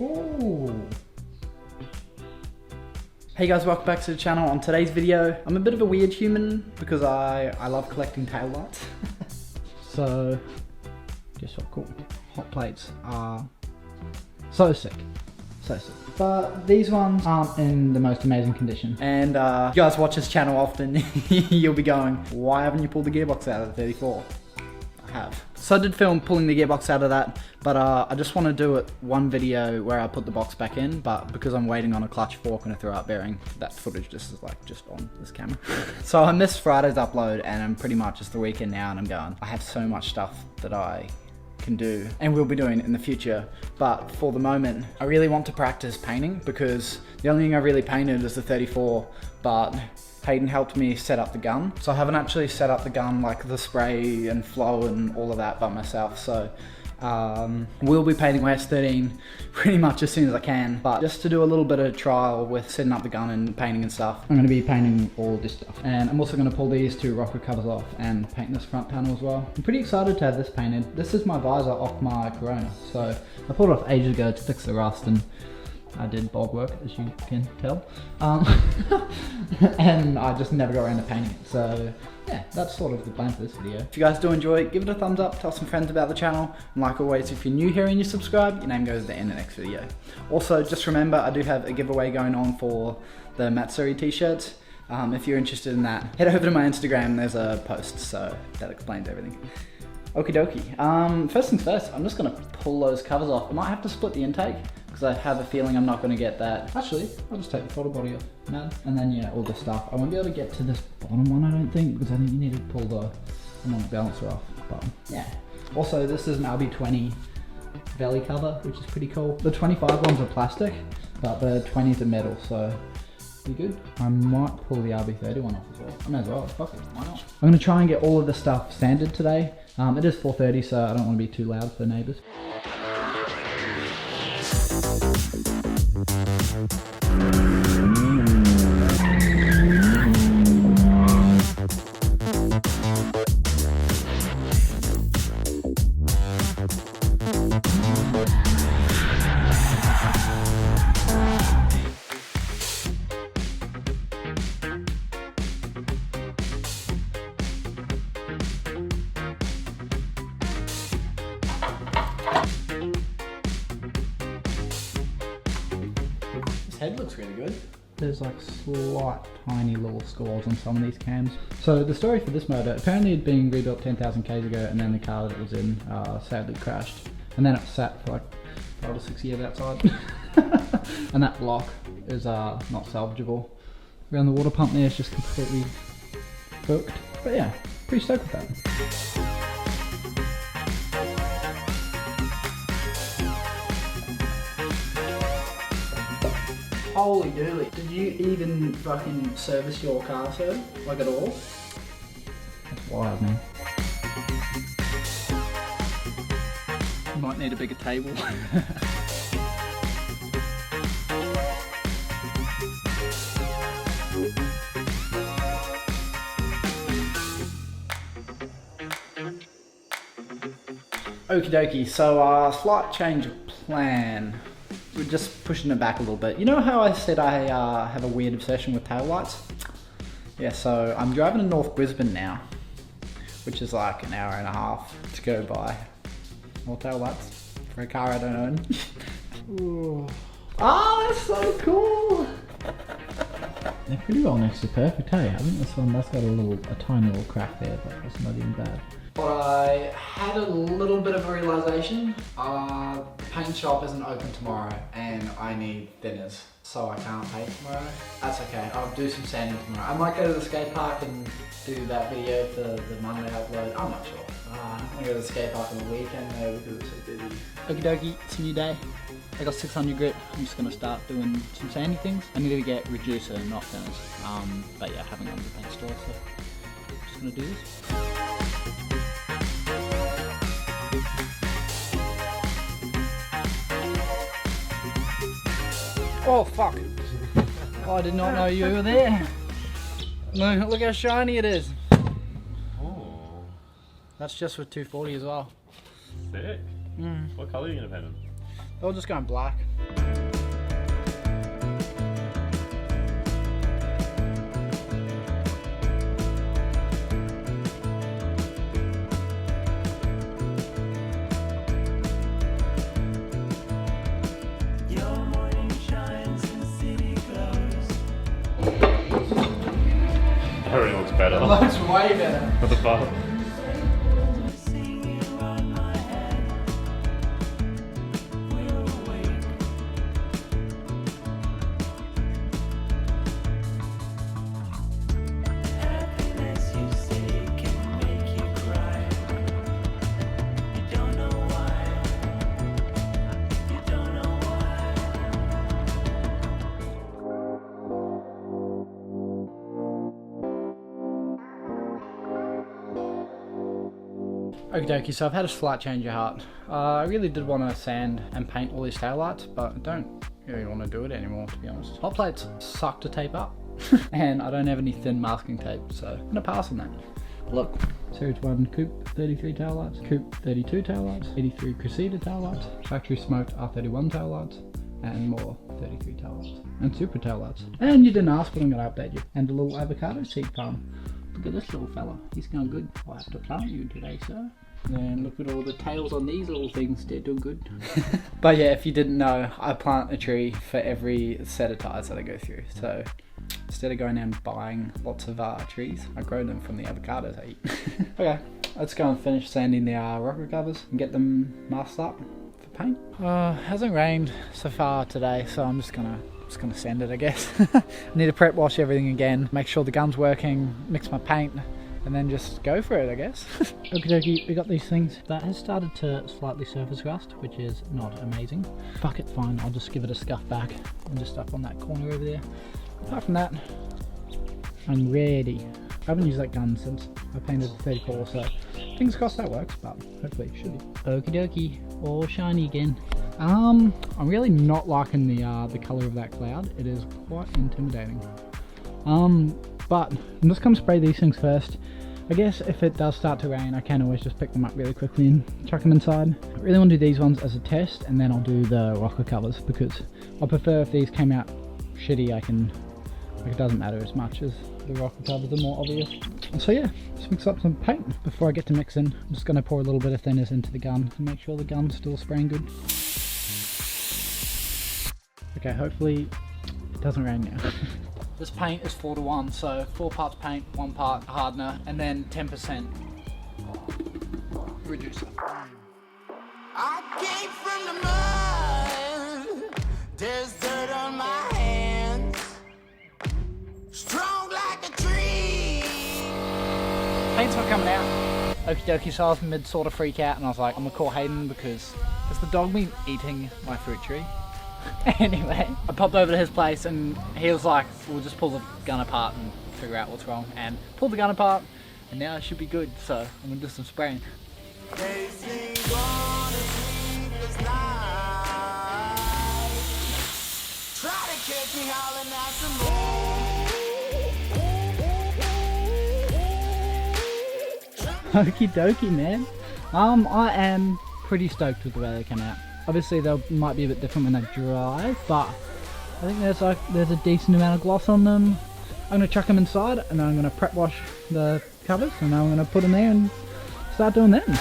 Ooh. Hey guys, welcome back to the channel. On today's video, I'm a bit of a weird human because I love collecting tail lights. So, guess what? Cool. Hot plates are so sick. So sick. But these ones aren't in the most amazing condition. And if you guys watch this channel often, you'll be going, why haven't you pulled the gearbox out of the 34? I have. So I did film pulling the gearbox out of that, but I just want to do it one video where I put the box back in, but because I'm waiting on a clutch fork and a throw-out bearing, that footage just is like just on this camera. So I missed Friday's upload and I'm pretty much it's the weekend now and I'm going, I have so much stuff that I can do and will be doing in the future, but for the moment I really want to practice painting because the only thing I really painted is the 34, but Hayden helped me set up the gun, so I haven't actually set up the gun, like the spray and flow and all of that by myself. So we'll be painting my S13 pretty much as soon as I can, but just to do a little bit of trial with setting up the gun and painting and stuff, I'm going to be painting all this stuff. And I'm also going to pull these two rocker covers off and paint this front panel as well. I'm pretty excited to have this painted. This is my visor off my Corona, so I pulled it off ages ago to fix the rust, and I did bog work, as you can tell, and I just never got around to painting it. So yeah, that's sort of the plan for this video. If you guys do enjoy it, give it a thumbs up, tell some friends about the channel, and like always, if you're new here and you subscribe, your name goes at the end of the next video. Also, just remember, I do have a giveaway going on for the Matsuri t-shirts. If you're interested in that, head over to my Instagram, there's a post, so that explains everything. Okie dokie. First things first, I'm just gonna pull those covers off. I might have to split the intake, because I have a feeling I'm not going to get that. Actually, I'll just take the throttle body off, and then yeah, all this stuff. I won't be able to get to this bottom one, I don't think, because I think you need to pull the balancer off. But yeah. Also, this is an RB20 belly cover, which is pretty cool. The 25 ones are plastic, but the 20s are metal, so be good. I might pull the RB30 one off as well. I may as well. Fuck it, why not? I'm going to try and get all of the stuff sanded today. It is 4:30, so I don't want to be too loud for neighbours. Head looks really good. There's like slight tiny little scores on some of these cams. So the story for this motor, apparently it had been rebuilt 10,000 k's ago, and then the car that it was in sadly crashed, and then it sat for like 5 or 6 years outside. And that block is not salvageable. Around the water pump there is just completely cooked. But yeah, pretty stoked with that. Holy dooly, did you even fucking service your car, sir? Like at all? That's wild, man. You might need a bigger table. Okie dokie, so slight change of plan. We're just pushing it back a little bit. You know how I said I have a weird obsession with taillights? Yeah, so I'm driving to North Brisbane now, which is like an hour and a half to go by. More taillights for a car I don't own. Oh, that's so cool! They're pretty well next to perfect, hey? I think this one, that's got a tiny little crack there, but it's not even bad. But I had a little bit of a realization. The paint shop isn't open tomorrow and I need thinners, so I can't paint tomorrow. That's okay, I'll do some sanding tomorrow. I might go to the skate park and do that video for the Monday upload. I'm not sure. I'm gonna go to the skate park on the weekend though because it's so busy. Okie dokie, it's a new day. I got 600 grit. I'm just gonna start doing some sanding things. I need to get reducer, not thinners. But yeah, I haven't gone to the paint store, so I'm just gonna do this. Oh fuck! Oh, I did not know you were there. No, look how shiny it is. That's just with 240 as well. Sick. What colour are you going to paint them? They're all just going black. That already looks better. It looks way better. At the bottom. Okie dokie, so I've had a slight change of heart. I really did want to sand and paint all these taillights, but I don't really want to do it anymore, to be honest. Hot plates suck to tape up, and I don't have any thin masking tape, so I'm gonna pass on that. Look, Series 1 Coupe 33 taillights, Coupe 32 taillights, 83 Cressida taillights, factory smoked R31 taillights, and more 33 taillights, and super taillights. And you didn't ask, but I'm gonna update you. And a little avocado seed farm. Look at this little fella, he's going good. I'll have to plant you today, sir. And look at all the tails on these little things, they're doing good. But yeah, if you didn't know, I plant a tree for every set of tires that I go through. So instead of going out and buying lots of trees, I grow them from the avocados I eat. Okay, let's go and finish sanding the rocker covers and get them masked up for paint. Hasn't rained so far today, so I'm just gonna sand it, I guess. I need to prep wash everything again, make sure the gun's working, mix my paint, and then just go for it, I guess. Okie dokie, we got these things. That has started to slightly surface rust, which is not amazing. Fuck it, fine, I'll just give it a scuff back and just up on that corner over there. Apart from that, I'm ready. I haven't used that gun since I painted the 34, so fingers crossed that works, but hopefully it should be. Okie dokie, all shiny again. I'm really not liking the colour of that cloud. It is quite intimidating. But I'm just gonna spray these things first. I guess if it does start to rain, I can always just pick them up really quickly and chuck them inside. I really want to do these ones as a test, and then I'll do the rocker covers, because I prefer if these came out shitty, it doesn't matter as much as the rocker covers are more obvious. And so yeah, let's mix up some paint. Before I get to mixing, I'm just gonna pour a little bit of thinners into the gun to make sure the gun's still spraying good. Okay, hopefully it doesn't rain now. This paint is 4:1, so 4 parts paint, 1 part hardener, and then 10% reducer. I came from the mud, there's dirt on my hands, strong like a tree. Paint's not coming out. Okie dokie, so I was mid sort of freak out, and I was like, I'm gonna call Hayden because has the dog been eating my fruit tree? Anyway, I popped over to his place and he was like, we'll just pull the gun apart and figure out what's wrong. And pulled the gun apart, and now it should be good, so I'm gonna do some spraying. Okie dokie, man. I am pretty stoked with the way they come out. Obviously they might be a bit different when they dry, but I think there's a decent amount of gloss on them. I'm gonna chuck them inside, and then I'm gonna prep wash the covers, and then I'm gonna put them there and start doing them.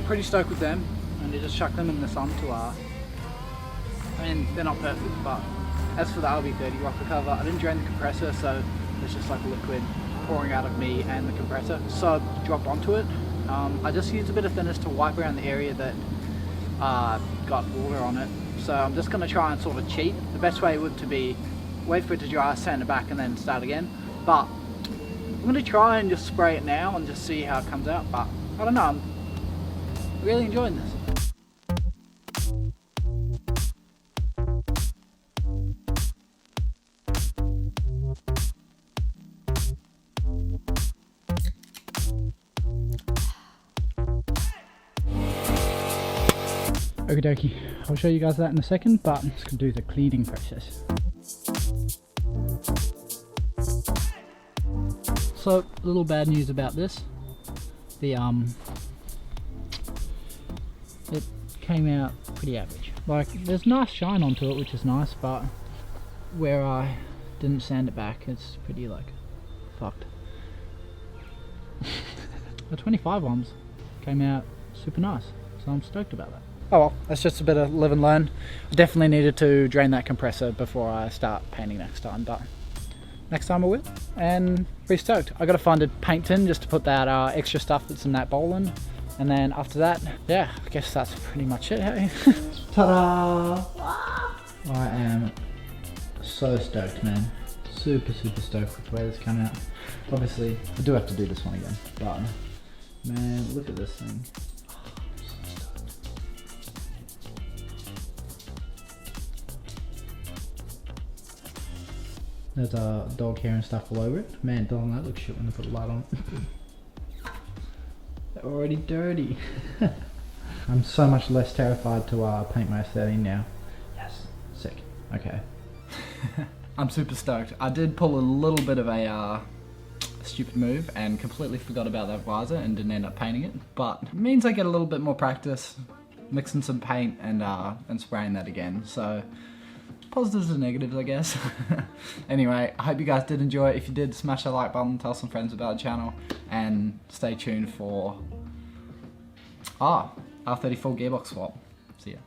Pretty stoked with them, and they just chuck them in the sun to I mean, they're not perfect, but as for the RB30 rocker cover, I didn't drain the compressor, so there's just like liquid pouring out of me and the compressor, so I dropped onto it. I just used a bit of thinners to wipe around the area that got water on it, so I'm just going to try and sort of cheat. The best way would to be wait for it to dry, sand it back and then start again, but I'm going to try and just spray it now and just see how it comes out, but I don't know, I'm really enjoying this. Okie dokie, I'll show you guys that in a second, but I'm just going to do the cleaning process. So, little bad news about this. It came out pretty average. Like, there's nice shine onto it, which is nice, but where I didn't sand it back, it's pretty, like, fucked. The 25 ones came out super nice, so I'm stoked about that. Oh well, that's just a bit of live and learn. I definitely needed to drain that compressor before I start painting next time, but next time I will, and pretty stoked. I gotta find a paint tin just to put that extra stuff that's in that bowl in, and then after that, yeah, I guess that's pretty much it, hey? Ta-da! I am so stoked, man. Super stoked with the way this came out. Obviously, I do have to do this one again, but man, look at this thing. There's dog hair and stuff all over it. Man, darn, that looks shit when they put a light on it. They're already dirty. I'm so much less terrified to paint my aesthetic now. Yes, sick. Okay. I'm super stoked. I did pull a little bit of a stupid move and completely forgot about that visor and didn't end up painting it. But it means I get a little bit more practice mixing some paint and spraying that again. So positives and negatives, I guess. Anyway, I hope you guys did enjoy it. If you did, smash that like button, tell some friends about the channel, and stay tuned for R34 gearbox swap. See ya.